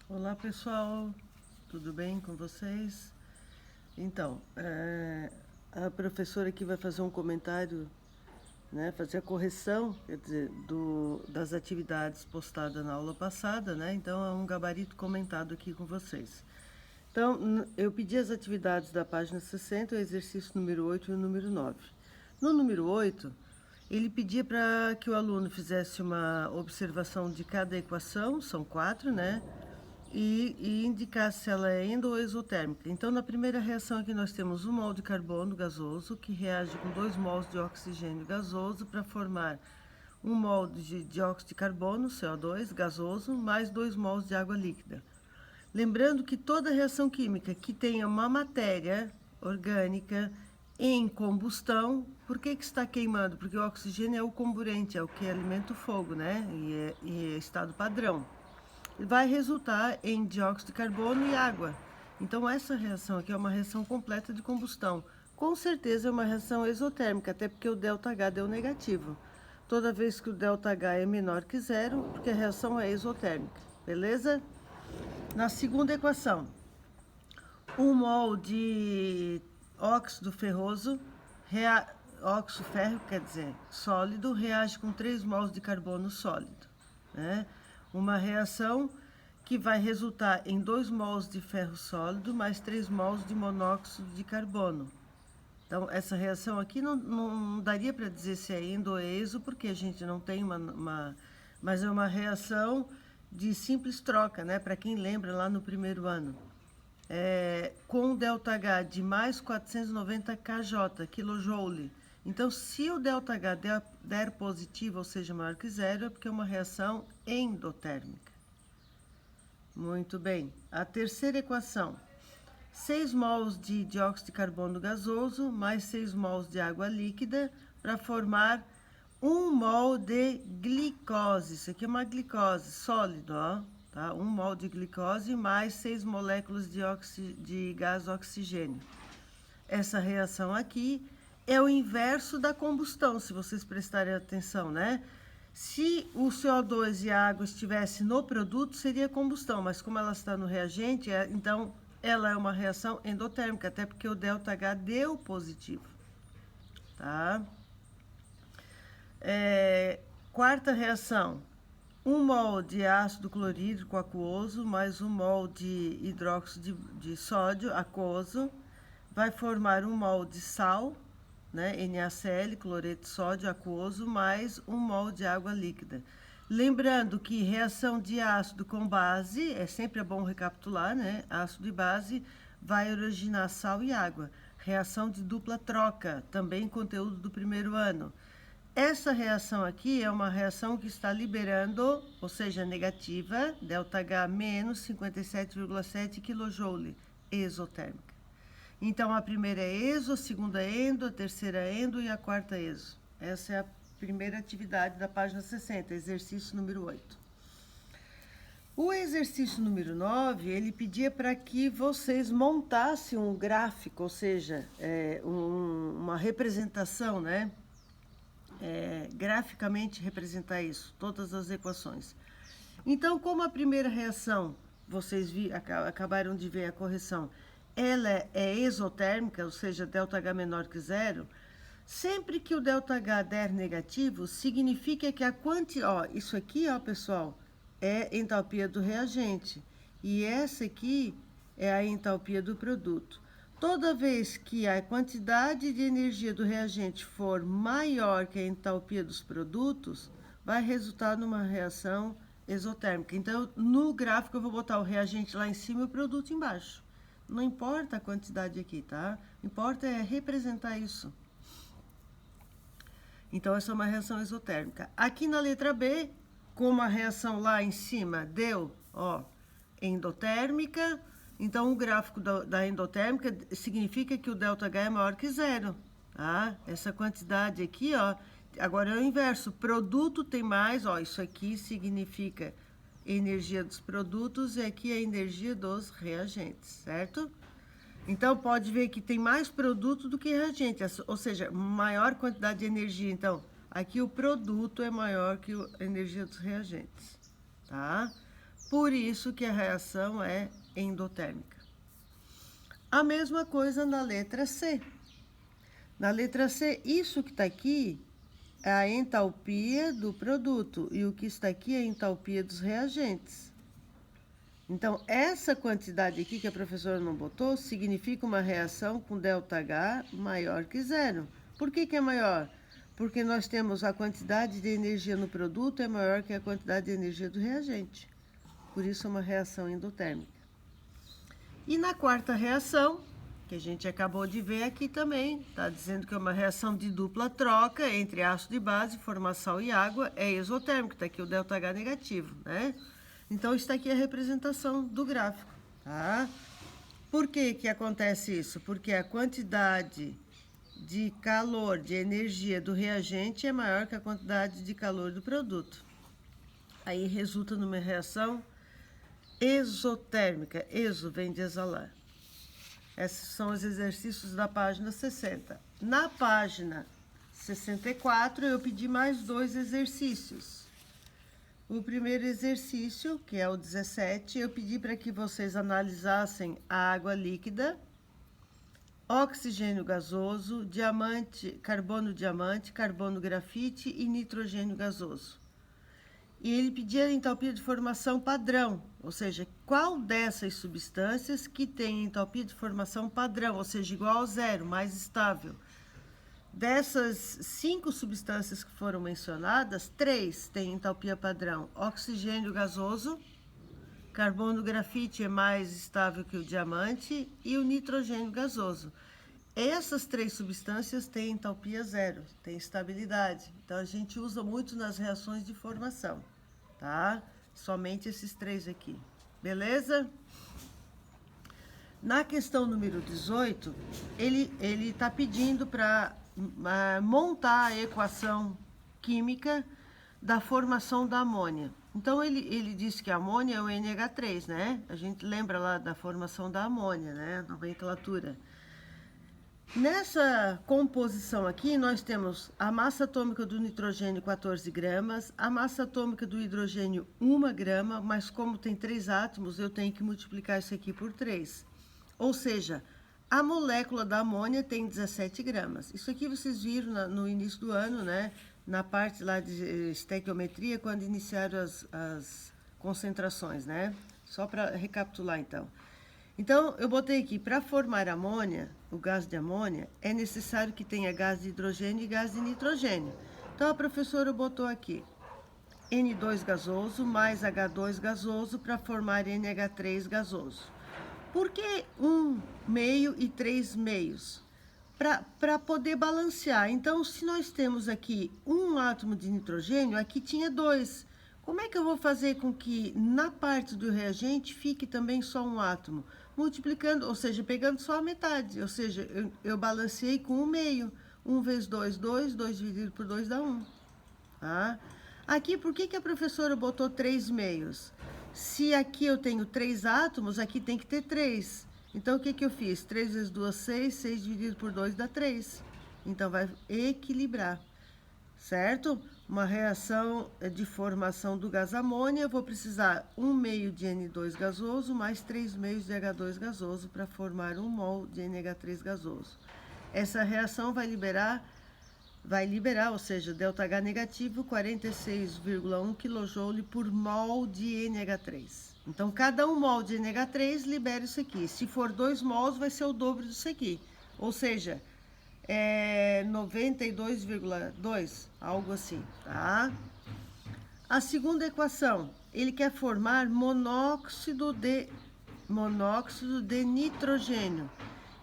Olá pessoal, tudo bem com vocês? Então, a professora aqui vai fazer um comentário, né, fazer a correção, quer dizer, das atividades postadas na aula passada, né? Então é um gabarito comentado aqui com vocês. Então, eu pedi as atividades da página 60, o exercício número 8 e o número 9. No número 8, ele pedia para que o aluno fizesse uma observação de cada equação, são quatro, né? E indicar se ela é endo ou exotérmica. Então, na primeira reação aqui nós temos 1 mol de carbono gasoso que reage com 2 mols de oxigênio gasoso para formar 1 mol de dióxido de carbono, CO2, gasoso, mais 2 mols de água líquida. Lembrando que toda reação química que tenha uma matéria orgânica em combustão, por que está queimando? Porque o oxigênio é o comburente, é o que alimenta o fogo, né? E é estado padrão, vai resultar em dióxido de carbono e água. Então, essa reação aqui é uma reação completa de combustão. Com certeza é uma reação exotérmica, até porque o ΔH deu negativo. Toda vez que o ΔH é menor que zero, porque a reação é exotérmica. Beleza? Na segunda equação, 1 mol de óxido ferroso, óxido ferro, quer dizer, sólido, reage com 3 mols de carbono sólido, né? Uma reação que vai resultar em 2 mols de ferro sólido mais 3 mols de monóxido de carbono. Então, essa reação aqui não daria para dizer se é endo ou exo, porque a gente não tem mas é uma reação de simples troca, né? Para quem lembra lá no primeiro ano. Com ΔH de mais 490 kJ, kJ. Então, se o ΔH der positivo, ou seja, maior que zero, é porque é uma reação endotérmica. Muito bem. A terceira equação. 6 mols de dióxido de carbono gasoso mais 6 mols de água líquida para formar 1 mol de glicose. Isso aqui é uma glicose sólido, ó. Tá? 1 mol de glicose mais 6 moléculas de gás oxigênio. Essa reação aqui é o inverso da combustão, se vocês prestarem atenção, né? Se o CO2 e a água estivessem no produto, seria combustão, mas como ela está no reagente, então ela é uma reação endotérmica, até porque o ΔH deu positivo, tá? Quarta reação, 1 mol de ácido clorídrico aquoso mais 1 mol de hidróxido de sódio aquoso vai formar 1 mol de sal, né, NaCl, cloreto de sódio aquoso, mais 1 mol de água líquida. Lembrando que reação de ácido com base, é sempre bom recapitular, né? Ácido e base vai originar sal e água. Reação de dupla troca, também conteúdo do primeiro ano. Essa reação aqui é uma reação que está liberando, ou seja, negativa, ΔH menos 57,7 kJ, exotérmica. Então, a primeira é exo, a segunda é endo, a terceira é endo e a quarta é exo. Essa é a primeira atividade da página 60, exercício número 8. O exercício número 9, ele pedia para que vocês montassem um gráfico, ou seja, uma representação, né? Graficamente representar isso, todas as equações. Então, como a primeira reação, vocês acabaram de ver a correção, ela é exotérmica, ou seja, ΔH menor que zero, sempre que o ΔH der negativo, significa que a quantidade, isso aqui, ó, pessoal, é entalpia do reagente, e essa aqui é a entalpia do produto. Toda vez que a quantidade de energia do reagente for maior que a entalpia dos produtos, vai resultar numa reação exotérmica. Então, no gráfico eu vou botar o reagente lá em cima e o produto embaixo. Não importa a quantidade aqui, tá? O que importa é representar isso. Então, essa é uma reação exotérmica. Aqui na letra B, como a reação lá em cima deu, ó, endotérmica, então o gráfico da endotérmica significa que o ΔH é maior que zero, tá? Essa quantidade aqui, ó, agora é o inverso, produto tem mais, ó, isso aqui significa energia dos produtos e aqui é a energia dos reagentes, certo? Então, pode ver que tem mais produto do que reagente, ou seja, maior quantidade de energia. Então, aqui o produto é maior que a energia dos reagentes, tá? Por isso que a reação é endotérmica. A mesma coisa na letra C. Na letra C, isso que está aqui é a entalpia do produto e o que está aqui é a entalpia dos reagentes. Então, essa quantidade aqui que a professora não botou significa uma reação com ΔH maior que zero. Por que é maior? Porque nós temos a quantidade de energia no produto é maior que a quantidade de energia do reagente. Por isso é uma reação endotérmica. E na quarta reação, que a gente acabou de ver aqui também, está dizendo que é uma reação de dupla troca entre ácido de base, formação e água, é exotérmico, está aqui o ΔH negativo, né? Então, está aqui a representação do gráfico, tá? Por que acontece isso? Porque a quantidade de calor, de energia do reagente é maior que a quantidade de calor do produto. Aí resulta numa reação exotérmica. Exo vem de exalar. Esses são os exercícios da página 60. Na página 64, eu pedi mais 2 exercícios. O primeiro exercício, que é o 17, eu pedi para que vocês analisassem a água líquida, oxigênio gasoso, carbono diamante, carbono grafite e nitrogênio gasoso. E ele pedia a entalpia de formação padrão, ou seja, qual dessas substâncias que tem entalpia de formação padrão, ou seja, igual a zero, mais estável. Dessas 5 substâncias que foram mencionadas, 3 têm entalpia padrão: oxigênio gasoso, carbono grafite é mais estável que o diamante e o nitrogênio gasoso. Essas 3 substâncias têm entalpia zero, têm estabilidade. Então, a gente usa muito nas reações de formação, tá? Somente esses 3 aqui, beleza? Na questão número 18, ele está pedindo para montar a equação química da formação da amônia. Então, ele disse que a amônia é o NH3, né? A gente lembra lá da formação da amônia, né? A nomenclatura. Nessa composição aqui, nós temos a massa atômica do nitrogênio 14 gramas, a massa atômica do hidrogênio 1 grama, mas como tem 3 átomos, eu tenho que multiplicar isso aqui por 3. Ou seja, a molécula da amônia tem 17 gramas. Isso aqui vocês viram no início do ano, né? Na parte lá de estequiometria, quando iniciaram as concentrações, né? Só para recapitular, então. Então, eu botei aqui, para formar amônia, o gás de amônia, é necessário que tenha gás de hidrogênio e gás de nitrogênio. Então, a professora botou aqui N2 gasoso mais H2 gasoso para formar NH3 gasoso. Por que 1 meio e 3 meios? Para poder balancear. Então, se nós temos aqui um átomo de nitrogênio, aqui tinha 2. Como é que eu vou fazer com que na parte do reagente fique também só um átomo? Multiplicando, ou seja, pegando só a metade. Ou seja, eu balanceei com 1 meio. 1 vezes 2, 2. 2 dividido por 2 dá 1. Tá? Aqui, por que a professora botou 3 meios? Se aqui eu tenho 3 átomos, aqui tem que ter 3. Então, o que eu fiz? 3 vezes 2, 6. 6 dividido por 2 dá 3. Então, vai equilibrar. Certo? Uma reação de formação do gás amônia, eu vou precisar 1 meio de N2 gasoso mais 3 meios de H2 gasoso para formar 1 mol de NH3 gasoso. Essa reação vai liberar, ou seja, ΔH negativo, 46,1 kJ por mol de NH3. Então, cada 1 mol de NH3 libera isso aqui. Se for 2 mols, vai ser o dobro disso aqui. Ou seja, 92,2, algo assim, tá? A segunda equação, ele quer formar monóxido de nitrogênio.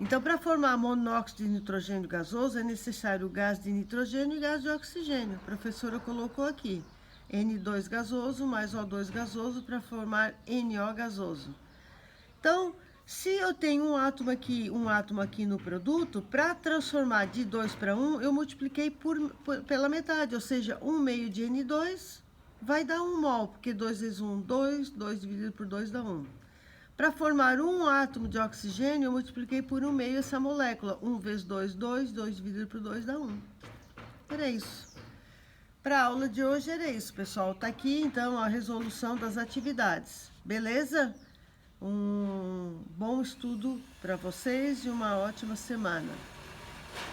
Então, para formar monóxido de nitrogênio gasoso, é necessário gás de nitrogênio e gás de oxigênio. A professora colocou aqui N2 gasoso mais O2 gasoso para formar NO gasoso. Então, se eu tenho um átomo aqui no produto, para transformar de 2 para 1, eu multipliquei pela metade, ou seja, 1 meio de N2 vai dar 1 mol, porque 2 vezes 1, 2, 2 dividido por 2 dá 1. Para formar um átomo de oxigênio, eu multipliquei por 1 meio essa molécula. 1 vezes 2, 2, 2 dividido por 2 dá 1. Era isso. Para a aula de hoje era isso, pessoal. Está aqui, então, a resolução das atividades. Beleza? Um bom estudo para vocês e uma ótima semana.